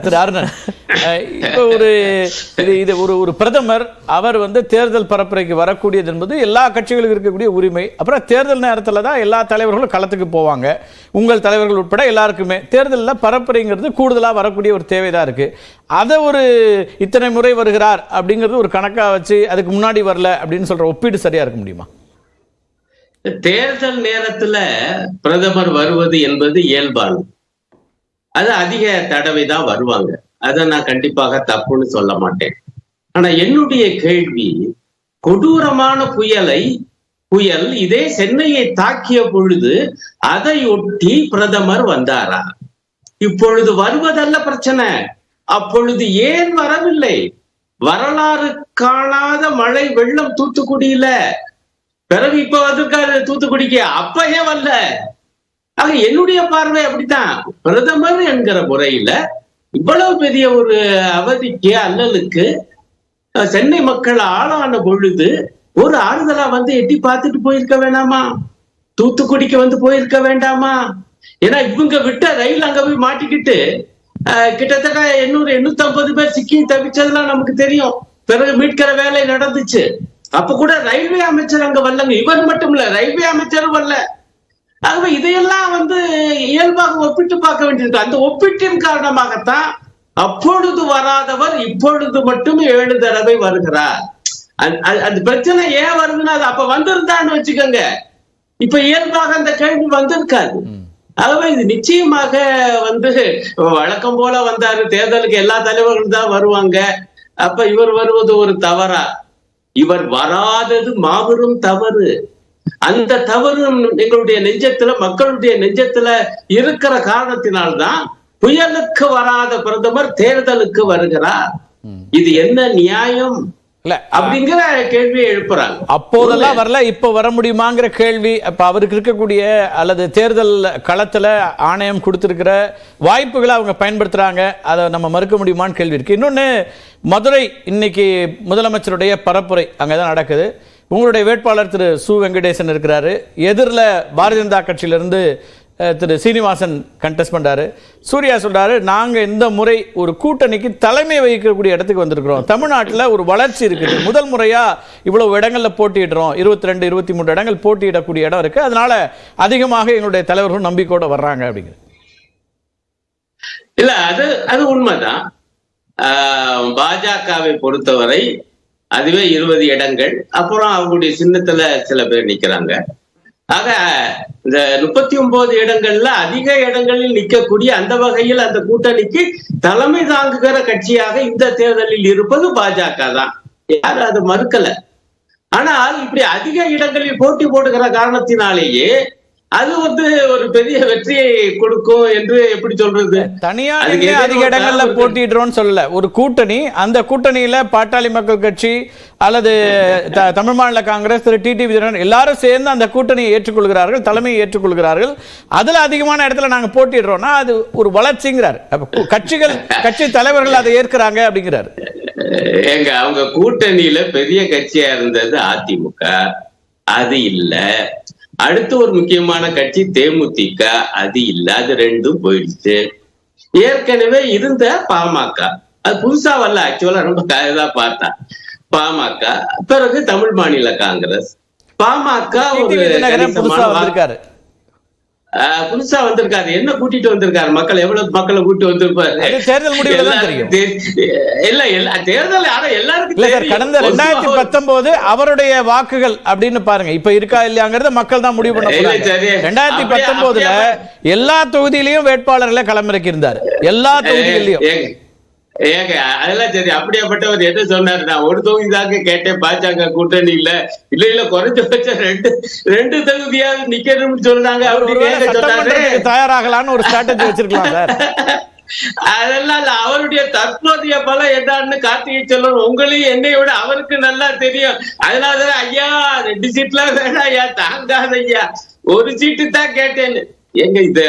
திரு அருணன், இப்போ ஒரு பிரதமர் அவர் தேர்தல் பரப்புரைக்கு வரக்கூடியது என்பது எல்லா கட்சிகளுக்கும் இருக்கக்கூடிய உரிமை. அப்புறம் தேர்தல் நேரத்தில் தான் எல்லா தலைவர்களும் களத்துக்கு போவாங்க, உங்கள் தலைவர்கள் உட்பட எல்லாருக்குமே தேர்தலில் பரப்புரைங்கிறது கூடுதலாக வரக்கூடிய ஒரு தேவைதான் இருக்கு. அதை இத்தனை முறை வருகிறார் அப்படிங்கிறது ஒரு கணக்காக வச்சு அதுக்கு முன்னாடி வரல அப்படின்னு சொல்ற ஒப்பீடு சரியா இருக்க முடியுமா? தேர்தல் நேரத்துல பிரதமர் வருவது என்பது இயல்பானது. அது அதிக தடவை தான் வருவாங்க, அதை நான் கண்டிப்பாக தப்புன்னு சொல்ல மாட்டேன். ஆனா என்னுடைய கேள்வி, கொடூரமான புயல் இதே சென்னையை தாக்கிய பொழுது அதையொட்டி பிரதமர் வந்தாரா? இப்பொழுது வருவதல்ல பிரச்சனை, அப்பொழுது ஏன் வரவில்லை? வரலாறு காணாத மழை வெள்ளம் தூத்துக்குடியில, பிறகு இப்ப வந்திருக்காரு தூத்துக்குடிக்கு, அப்ப ஏன் வரல? ஆக என்னுடைய பார்வை அப்படித்தான். பிரதமர் என்கிற முறையில இவ்வளவு பெரிய ஒரு அவதிக்கு அல்லலுக்கு சென்னை மக்கள் ஆளான பொழுது ஒரு ஆறுதலா எட்டி பார்த்துட்டு போயிருக்க வேண்டாமா? தூத்துக்குடிக்கு போயிருக்க வேண்டாமா? ஏன்னா இவங்க விட்ட ரயில் அங்க போய் மாட்டிக்கிட்டு கிட்டத்தட்ட 850 பேர் சிக்கி தவிச்சதெல்லாம் நமக்கு தெரியும். பிறகு மீட்கிற வேலை நடந்துச்சு. அப்ப கூட ரயில்வே அமைச்சர் அங்க வரலங்க. இவர் மட்டும் இல்ல, ரயில்வே அமைச்சரும் வரல. ஆகவே இதையெல்லாம் இயல்பாக ஒப்பிட்டு பார்க்க வேண்டியிருக்கு. அந்த ஒப்பீட்டின் காரணமாகத்தான் அப்பொழுது வராதவர் இப்பொழுது மட்டும் 7 தடவை வருகிறார். அந்த பிரச்சனை ஏன் வருதுன்னா, அது அப்ப வந்திருந்தான்னு வச்சுக்கோங்க, இப்ப இயல்பாக அந்த கேள்வி வந்திருக்காது. ஆகவே இது நிச்சயமாக வழக்கம் போல வந்தாரு, தேர்தலுக்கு எல்லா தலைவர்களும் தான் வருவாங்க, அப்ப இவர் வருவது ஒரு தவறா? இவர் வராதது மாபெரும் தவறு. அந்த தவறு எங்களுடைய நெஞ்சத்துல, மக்களுடைய நெஞ்சத்துல இருக்கிற காரணத்தினால்தான் புயலுக்கு வராத பிரதமர் தேர்தலுக்கு வருகிறார். இது என்ன நியாயம் அப்படிங்கிற கேள்வியை எழுப்புறாங்க. அப்போதெல்லாம் வரல, இப்ப வர முடியுமாங்கிற கேள்வி. அப்ப அவருக்கு இருக்கக்கூடிய அல்லது தேர்தல் களத்துல ஆணையம் கொடுத்திருக்கிற வாய்ப்புகளை அவங்க பயன்படுத்துறாங்க, அதை நம்ம மறுக்க முடியுமான்னு கேள்வி இருக்கு. இன்னொன்னு, மதுரை இன்னைக்கு முதலமைச்சருடைய பரப்புரை அங்கதான் நடக்குது. உங்களுடைய வேட்பாளர் திரு சு வெங்கடேசன் இருக்கிறாரு, எதிரில் பாரதிய ஜனதா கட்சியிலிருந்து திரு சீனிவாசன் கண்டெஸ்ட் பண்றாரு. சூர்யா சொல்றாரு, நாங்க இந்த முறை ஒரு கூட்டணிக்கு தலைமை வகிக்கக்கூடிய இடத்துக்கு வந்திருக்கிறோம், தமிழ்நாட்டில் ஒரு வளர்ச்சி இருக்குது, முதல் முறையா இவ்வளவு இடங்கள்ல போட்டியிடுறோம், 22 23 இடங்கள் போட்டியிடக்கூடிய இடம் இருக்கு, அதனால அதிகமாக எங்களுடைய தலைவர்கள் நம்பிக்கையோட வர்றாங்க அப்படிங்கிறது. இல்ல, அது உண்மைதான். பாஜகவை பொறுத்தவரை அதுவே 20 இடங்கள், அப்புறம் அவங்களுடைய சின்னத்துல சில பேர் நிக்கிறாங்க. ஆக இந்த 39 இடங்கள்ல அதிக இடங்களில் நிற்கக்கூடிய அந்த வகையில் அந்த கூட்டணிக்கு தலைமை தாங்குகிற கட்சியாக இந்த தேர்தலில் இருப்பது பாஜக தான், யாரும் அதை மறுக்கல. ஆனால் இப்படி அதிக இடங்களில் போட்டி போடுகிற காரணத்தினாலேயே அது ஒரு பெரிய வெற்றியை கொடுக்கும் என்று எப்படி சொல்றது? தனியா அதிக இடங்கள்ல போட்டிடுறோம் சொல்லல, ஒரு கூட்டணி, அந்த கூட்டணியில பாட்டாளி மக்கள் கட்சி அல்லது தமிழ் மாநில காங்கிரஸ், திரு டிடிவி தினகரன் எல்லாரும் சேர்ந்து அந்த கூட்டணியை ஏற்றுக்கொள்கிறார்கள், தலைமையை ஏற்றுக்கொள்கிறார்கள். அதுல அதிகமான இடத்துல நாங்க போட்டிடுறோம்னா அது ஒரு வளர்ச்சிங்கிறார். கட்சி தலைவர்கள் அதை ஏற்கிறாங்க அப்படிங்கிறார். அவங்க கூட்டணியில பெரிய கட்சியா இருந்தது அதிமுக, அது இல்ல. அடுத்து ஒரு முக்கியமான கட்சி தேமுதிக, அது இல்ல, அது ரெண்டும் போயிடுச்சு. ஏற்கனவே இருந்த பாமக, அது புதுசா வரல, ஆக்சுவலா ரொம்ப தான் பார்த்தா பாமக. பிறகு தமிழ் மாநில காங்கிரஸ். பாமக புதுசா வந்திருக்காரு. என்ன கூட்டிட்டு வந்திருக்காரு? மக்கள் எவ்வளவு மக்களை கூட்டிட்டு வந்திருப்பாரு? இல்ல தேர்தல் எல்லாருக்கும் கடந்த 2019 அவருடைய வாக்குகள் அப்படின்னு பாருங்க, இப்ப இருக்கா இல்லையாங்கிறத மக்கள் தான் முடிவு பண்ண போறாங்க. 2019 எல்லா தொகுதியிலையும் வேட்பாளர்களை களமிறக்கி இருந்தார், எல்லா தொகுதிகளிலும். ஏங்க அதெல்லாம் சரி, அப்படியாப்பட்டவர் என்ன சொன்னாரு? நான் ஒரு தொகுதி தாங்க கேட்டேன், பாஜக கூட்டணி இல்ல இல்ல குறைஞ்சபட்சம் ரெண்டு தொகுதியாவது நிக்கணும்னு சொன்னாங்க. தயாராகலான்னு ஒரு ஸ்ட்ராட்டஜி வச்சிருக்கலாம் சார். அதெல்லாம் அவருடைய தற்போதைய பலம் என்னன்னு கார்த்திகை செல்வன் உங்களையும் என்னை விட அவருக்கு நல்லா தெரியும். அதனாலதான் ஐயா 2 சீட்லாம் வேணாம் ஐயா, தாங்காத ஐயா, ஒரு சீட்டு தான் கேட்டேன்னு. எங்க இது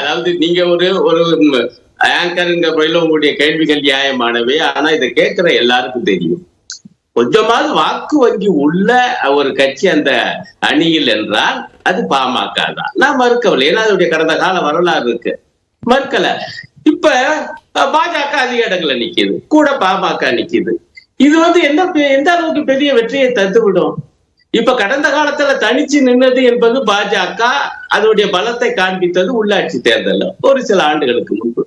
அதாவது நீங்க ஒரு ஆங்கருங்க முறையில உங்களுடைய கேள்விகள் நியாயமானவை. ஆனா இதை கேட்கிற எல்லாருக்கும் தெரியும், கொஞ்சமாவது வாக்கு வங்கி உள்ள ஒரு கட்சி அந்த அணியில் என்றால் அது பாமக தான். நான் மறுக்கவில்லை, ஏன்னா அதனுடைய கடந்த கால வரலாறு இருக்கு, மறுக்கல. இப்ப பாஜக அதிக இடங்கள்ல நிக்குது, கூட பாமக நிக்குது. இது எந்த அளவுக்கு பெரிய வெற்றியை தந்துவிடும்? இப்ப கடந்த காலத்துல தனிச்சு நின்னது என்பது பாஜக அதனுடைய பலத்தை காண்பித்தது உள்ளாட்சி தேர்தல் ஒரு சில ஆண்டுகளுக்கு முன்பு.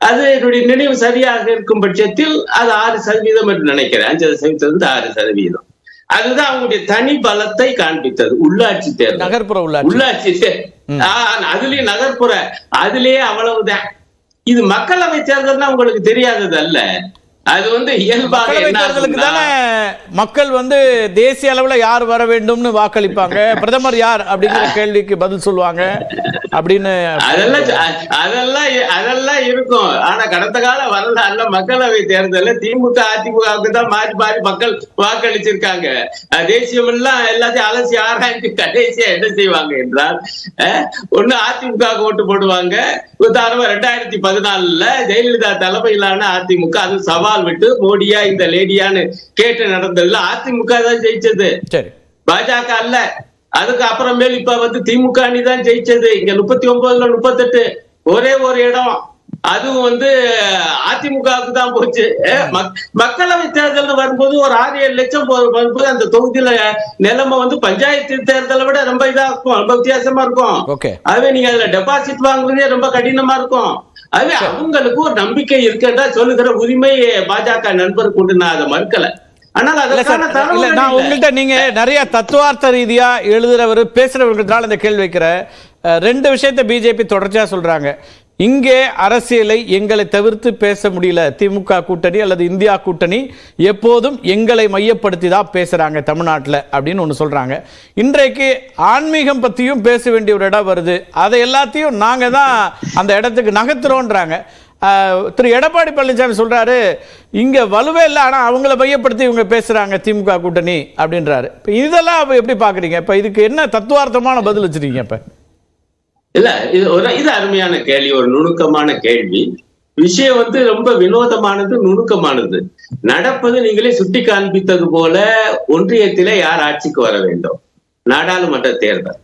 அது என்னுடைய நினைவு சரியாக இருக்கும் பட்சத்தில் அது 6% என்று நினைக்கிறேன். 5% 6%. அதுதான் அவங்களுடைய தனி பலத்தை காண்பித்தது உள்ளாட்சி தேர்தல், நகர்ப்புற உள்ளாட்சி அதுலயும் நகர்ப்புற அதுலயே அவ்வளவுதான். இது மக்களவை தேர்தல்னா உங்களுக்கு தெரியாதது அல்ல. அது இயல்பாக தேர்தலுக்கு தானே மக்கள் தேசிய அளவுல யார் வர வேண்டும்னு வாக்களிப்பாங்க, பிரதமர் யார் அப்படிங்கிற கேள்விக்கு பதில் சொல்லுவாங்க அப்படின்னு. அதெல்லாம் இருக்கும். ஆனா கடந்த கால வரலாறுல மக்களவை தேர்தல்ல திமுக அதிமுகவுக்கு தான் மாறி மாறி மக்கள் வாக்களிச்சிருக்காங்க. தேசியம் எல்லாம் எல்லாத்தையும் அலசி ஆராய்ச்சி கடைசியா என்ன செய்வாங்க என்றால், ஒண்ணு அதிமுக ஓட்டு போடுவாங்க. உதாரணமா 2014 ஜெயலலிதா தலைமையிலான அதிமுக அது சவால் விட்டு மோடியா இந்த லேடியான்னு கேட்டு நடந்ததுல அதிமுக தான் ஜெயிச்சது, பாஜக அல்ல. அதுக்கு அப்புறமேல் இப்ப திமுக அணி தான் ஜெயிச்சது. இங்க 39ல 38 ஒரே ஒரு இடம், அதுவும் அதிமுகவுக்கு தான் போச்சு. மக்களவை தேர்தல் வரும்போது ஒரு 6-7 லட்சம் வரும்போது அந்த தொகுதியில நிலைமை பஞ்சாயத்து தேர்தலை விட ரொம்ப இதா இருக்கும், ரொம்ப வித்தியாசமா இருக்கும். அதுவே நீங்க அதுல டெபாசிட் வாங்குறதே ரொம்ப கடினமா இருக்கும். அது அவங்களுக்கு ஒரு நம்பிக்கை இருக்குன்றா சொல்லுகிற உரிமை பாஜக நண்பருக்கு உண்டு, நான் அதை மறுக்கல. ஆனால் நான் உங்கள்கிட்ட நீங்க நிறைய தத்துவார்த்த ரீதியா எழுதுறவர் பேசுறவர்களால இந்த கேள்வி வைக்கிற 2 விஷயத்தை பிஜேபி தொடர்ச்சியா சொல்றாங்க. இங்கே அரசியலை எங்களை தவிர்த்து பேச முடியல, திமுக கூட்டணி அல்லது இந்தியா கூட்டணி எப்போதும் எங்களை மையப்படுத்தி தான் பேசுறாங்க தமிழ்நாட்டில் அப்படின்னு ஒன்று சொல்றாங்க. இன்றைக்கு ஆன்மீகம் பத்தியும் பேச வேண்டிய ஒரு இடம் வருது, அதை எல்லாத்தையும் நாங்க தான் அந்த இடத்துக்கு நகர்த்துறோன்றாங்க. திரு எடப்பாடி பழனிசாமி சொல்றாரு இங்க வலுவே இல்லை, ஆனா அவங்கள மையப்படுத்தி இவங்க பேசுறாங்க திமுக கூட்டணி அப்படின்றாரு. இதெல்லாம் எப்படி பாக்குறீங்க? இப்ப இதுக்கு என்ன தத்துவார்த்தமான பதில் வச்சிருக்கீங்க? இப்ப இல்ல இது அருமையான கேள்வி, ஒரு நுணுக்கமான கேள்வி. விஷயம் ரொம்ப வினோதமானது, நுணுக்கமானது. நடப்பது நீங்களே சுட்டி காண்பித்தது போல ஒன்றியத்திலே யார் ஆட்சிக்கு வர வேண்டும், நாடாளுமன்ற தேர்தல்.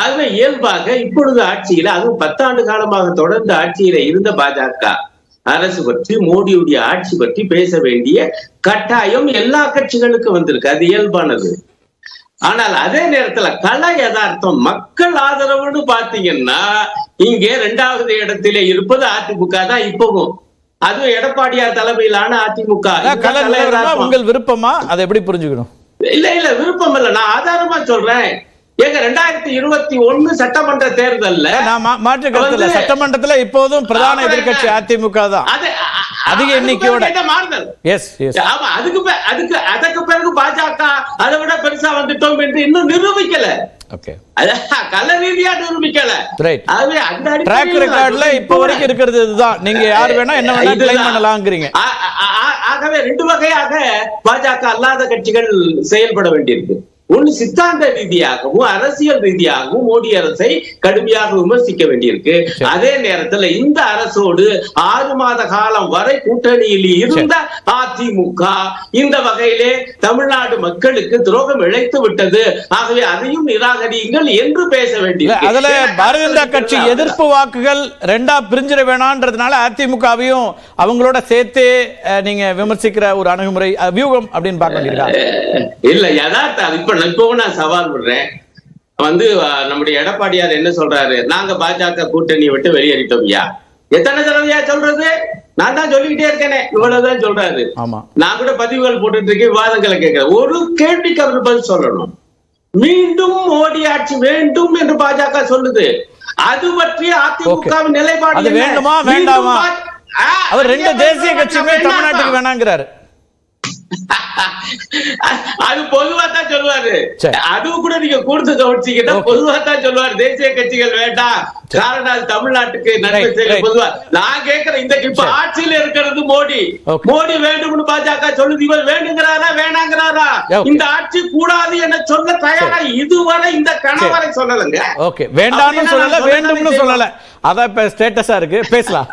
ஆகவே இயல்பாக இப்பொழுது ஆட்சியில, அதுவும் 10 ஆண்டு காலமாக தொடர்ந்து ஆட்சியில இருந்த பாஜக அரசு பற்றி, மோடியுடைய ஆட்சி பற்றி பேச வேண்டிய கட்டாயம் எல்லா கட்சிகளுக்கும் வந்திருக்கு, அது இயல்பானது. ஆனால் அதே நேரத்துல கள யதார்த்தம் மக்கள் ஆதரவுன்னு பாத்தீங்கன்னா இங்கே 2வது இடத்திலே இருப்பது அதிமுக தான் இப்பவும். அதுவும் எடப்பாடியார் தலைமையிலான அதிமுக. உங்கள் விருப்பமா? அதை எப்படி புரிஞ்சுக்கணும்? இல்ல விருப்பம் இல்ல, நான் ஆதாரமா சொல்றேன். எங்க 2021 சட்டமன்ற தேர்தல்ல மாற்று கருத்துல சட்டமன்றத்துல இப்போதும் பிரதான எதிர்கட்சி அதிமுக தான் அதிக எண்ணிக்கையோட. அதுக்கு பிறகு பாஜக அதை விட பெருசா வந்துட்டோம் என்று இன்னும் நிரூபிக்கல, கள ரீதியா நிரூபிக்கல. ட்ராக் ரெக்கார்ட்ல இப்ப வரைக்கும் இருக்கிறது இதுதான். நீங்க யார் வேணா என்ன வேணா கிளைம் பண்ணலாம்ங்கறீங்க. ஆகவே 2 வகையாக பாஜக அல்லாத கட்சிகள் செயல்பட வேண்டியிருக்கு. ஒன்னு சித்தாந்த ரீதியாகவும் அரசியல் ரீதியாகவும் மோடி அரசை கடுமையாக விமர்சிக்க வேண்டியிருக்கு. அதே நேரத்தில் இந்த அரசோடு 6 மாத காலம் வரை கூட்டணியில் இருந்த அதிமுக இந்த வகையிலே தமிழ்நாடு மக்களுக்கு துரோகம் இழைத்து விட்டது, ஆகவே அதையும் நிராகரியுங்கள் என்று பேச வேண்டியது. அதுல பாரதிய ஜனதா கட்சி எதிர்ப்பு வாக்குகள் 2ஆ பிரிஞ்சிட வேணான்றதுனால அதிமுகவையும் அவங்களோட சேர்த்து நீங்க விமர்சிக்கிற ஒரு அணுகுமுறை வியூகம் அப்படின்னு பார்க்க வேண்டியதா? இல்ல யதார்த்தம். இப்ப நான் சவால் விடுறேன். நம்முடைய எடப்பாடியார் என்ன சொல்றாரு, நாங்க பாஜக கூட்டணியை விட்டு வெளியேறிட்டோம். எத்தனை தடவையா சொல்றது? நான் தான் சொல்லிக்கிட்டே இருக்கேனே, இவ்வளவுதான் சொல்றாரு. நான் கூட பதிவுகள் போட்டுட்டு இருக்கேன், விவாதங்களை கேட்கிறேன். ஒரு கேள்விக்கு அவர் பதில் சொல்லணும். மீண்டும் மோடி ஆட்சி வேண்டும் என்று பாஜக சொல்லுது, அது பற்றி அதிமுகவின் நிலைப்பாடு வேண்டுமா வேண்டாமா? அவர் 2 தேசிய கட்சியுமே தமிழ்நாட்டுக்கு வேணாங்கிறாரு. அது பொதுவா தான் சொல்லுவாரு. அதுவும் கூட நீங்க கூர்ந்து கவனிச்சீங்கன்னா பொதுவா தான் சொல்லுவாரு, தேசிய கட்சிகள் வேண்டாம், காரணம் அது தமிழ்நாட்டுக்கு நன்மை செய்ய. பொதுவா நான் கேட்கிறேன், இந்த இப்ப ஆட்சியில இருக்கிறது மோடி, மோடி வேண்டும்னு பாஜக சொல்லுது, இவர் வேணுங்கிறாரா வேணாங்கிறாரா? இந்த ஆட்சி கூடாது என சொல்ல தயாரா இதுவரை இந்த கணவரை சொல்லலங்க. ஓகே, வேண்டாம்னு சொல்லல, வேண்டும்னு சொல்லல. அதான் இப்ப ஸ்டேட்டஸா இருக்கு, பேசலாம்.